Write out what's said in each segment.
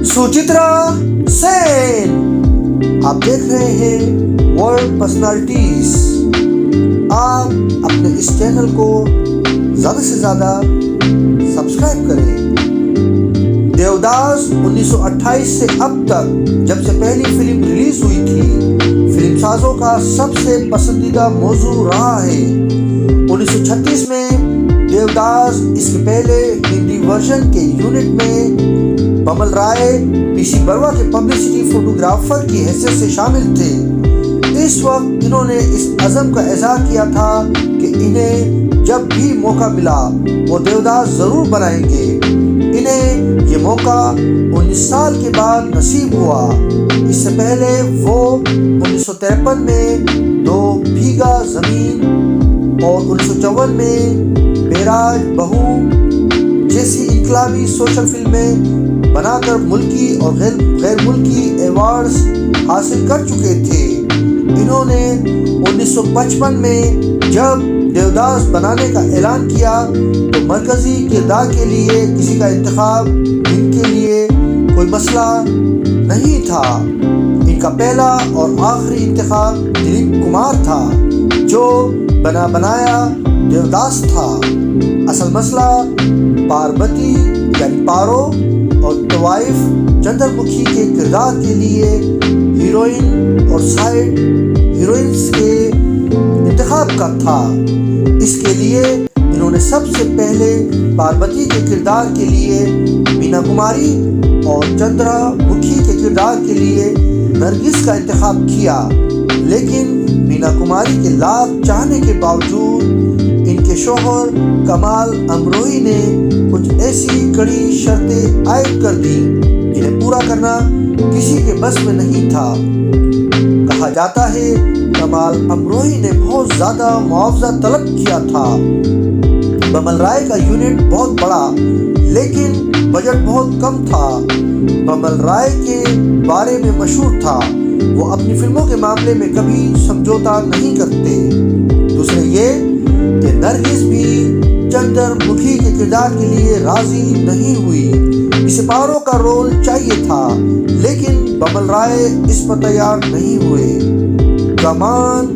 सुचित्रा सेन। आप देख रहे हैं वर्ल्ड पर्सनालिटीज। आप अपने इस चैनल को ज़्यादा से ज़्यादा सब्सक्राइब करें। देवदास 1928 से अब तक जब से पहली फिल्म रिलीज हुई थी, फिल्म साजों का सबसे पसंदीदा मौजू रहा है। 1936 में देवदास इसके पहले हिंदी वर्जन के यूनिट में बमल राय पीसी बरवा के पब्लिसिटी फोटोग्राफर की हैसियत से शामिल थे। इस वक्त इन्होंने इस अज़म का इज़हार किया था कि इन्हें जब भी मौका मिला वो देवदास ज़रूर बनाएंगे। इन्हें ये मौका 19 साल के बाद नसीब हुआ। इससे पहले वो 1953 में दो भीगा ज़मीन और 1954 में बेराज बहू जैसी इनकलाबी सोशल फिल्में बनाकर मुल्की और गैर मुल्की एवार्ड्स हासिल कर चुके थे। इन्होंने 1955 में जब देवदास बनाने का ऐलान किया तो मरकज़ी किरदार के लिए किसी का इंतखाब इनके लिए कोई मसला नहीं था। इनका पहला और आखिरी इंतखाब दिलीप कुमार था, जो बना बनाया देवदास था। असल मसला पार्वती यानी पारो और तवाइफ चंद्रमुखी के किरदार के लिए हीरोइन और साइड हीरोइंस के इंतखाब का था। इसके लिए इन्होंने सबसे पहले पार्वती के किरदार के लिए मीना कुमारी और चंद्रमुखी के किरदार के लिए नरगिस का इंतखाब किया, लेकिन मीना कुमारी के लाख चाहने के बावजूद इनके शौहर कमाल अमरोही ने कुछ ऐसी कड़ी शर्तें आयद कर दी जिन्हें पूरा करना किसी के बस में नहीं था। कहा जाता है कमाल अमरोही ने बहुत ज़्यादा मुआवजा तलब किया था। बमल राय का यूनिट बहुत बड़ा लेकिन बजट बहुत कम था। बमल राय के बारे में मशहूर था वो अपनी फिल्मों के मामले में कभी समझौता नहीं करते। दूसरे ये कि नरगिस भी चंद्रमुखी के किरदार के लिए राजी नहीं हुई। इसे पारो का रोल चाहिए था लेकिन बमल राय इस पर तैयार नहीं हुए। कमान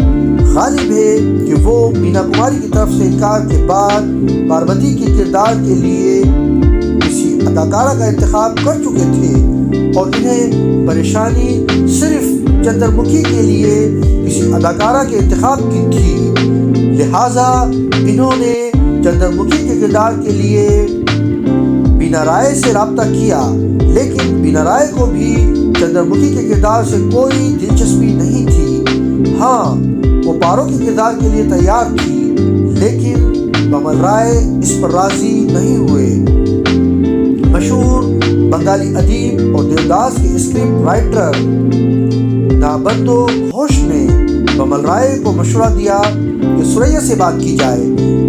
गालिब है कि वो मीना कुमारी की तरफ से इनकार के बाद पार्वती के किरदार के लिए किसी अदाकारा का इंतखाब कर चुके थे और इन्हें परेशानी सिर्फ चंद्रमुखी के लिए किसी अदाकारा के इंतखाब की थी। लिहाजा इन्होंने चंद्रमुखी के किरदार के लिए बीना राय से रब्ता किया, लेकिन बीना राय को भी चंद्रमुखी के किरदार से कोई दिलचस्पी नहीं थी। हाँ, वो पारो के किरदार के लिए तैयार थी, लेकिन बमल राय इस पर राजी नहीं हुए। मशहूर बंगाली अदीब और देवदास के स्क्रिप्ट राइटर नाबंदो घोष ने बमल राय को मशवरा दिया कि सुरैया से बात की जाए,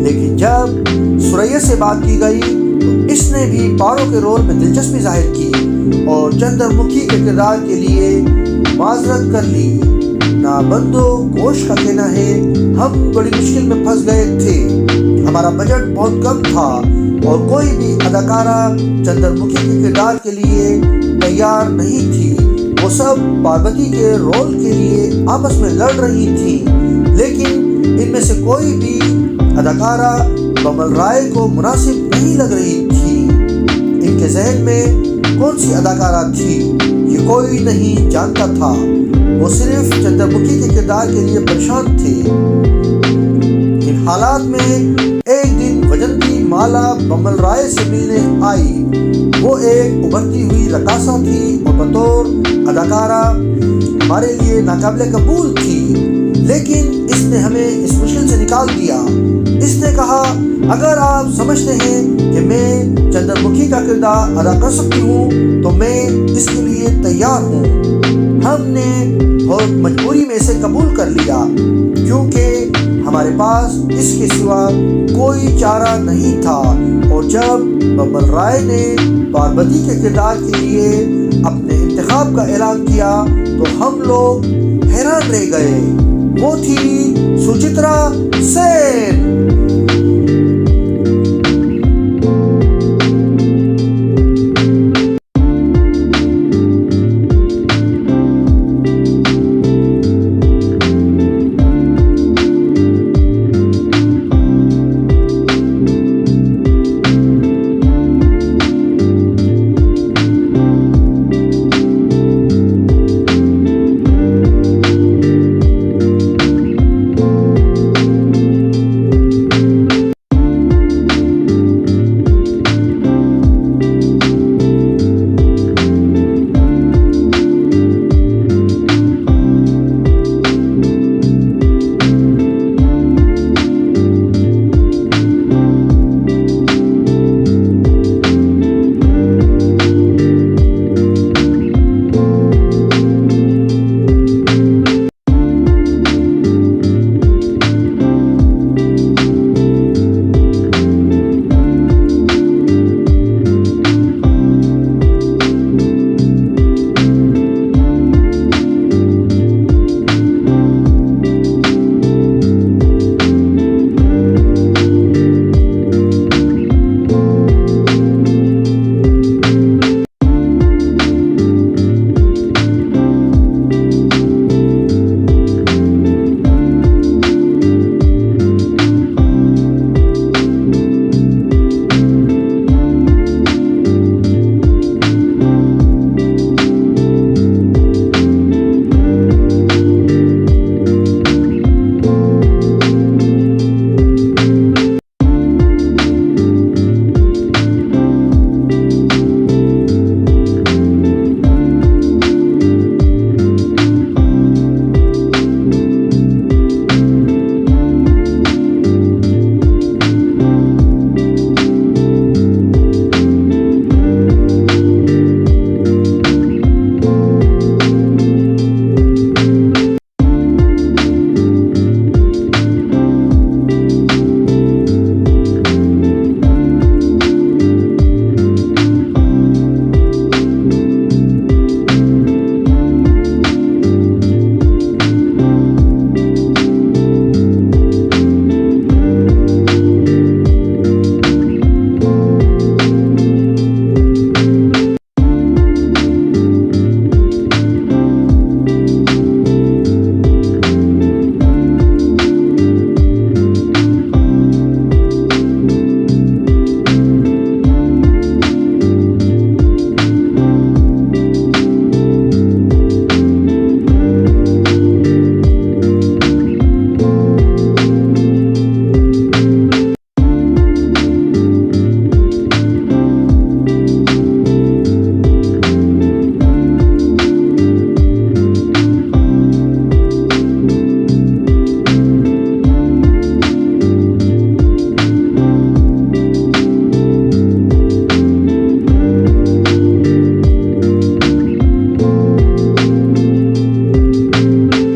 लेकिन जब सुरैया से बात की गई तो इसने भी पारो के रोल में दिलचस्पी जाहिर की और चंद्रमुखी के किरदार के लिए माजरत कर ली। नाबंदो घोष का कहना है, हम बड़ी मुश्किल में फंस गए थे। हमारा बजट बहुत कम था और कोई भी अदाकारा चंद्रमुखी के किरदार के लिए तैयार नहीं थी। वो सब पार्वती के रोल के लिए आपस में लड़ रही थी, लेकिन इनमें से कोई भी अदाकारा बमल राय को मुनासिब नहीं लग रही थी। इनके जहन में कौन सी अदाकारा थी ये कोई नहीं जानता था। वो सिर्फ चंद्रमुखी के किरदार के लिए परेशान थे। इन हालात में एक दिन वजंती माला बमल राय से मिलने आई। वो एक उभरती हुई रकासा थी और बतौर अदाकारा हमारे लिए नाकाबिले कबूल थी, लेकिन इसने हमें इस मुश्किल से निकाल दिया। इसने कहा, अगर आप समझते हैं कि मैं चंद्रमुखी का किरदार अदा कर सकती हूँ तो मैं इसके लिए तैयार हूँ। हमने बहुत मजबूरी में इसे कबूल कर लिया क्योंकि हमारे पास इसके सिवा कोई चारा नहीं था। और जब बमल राय ने पार्वती के किरदार के लिए अपने इंतखाब का ऐलान किया तो हम लोग हैरान रह गए। वो थी सुचित्रा सेन।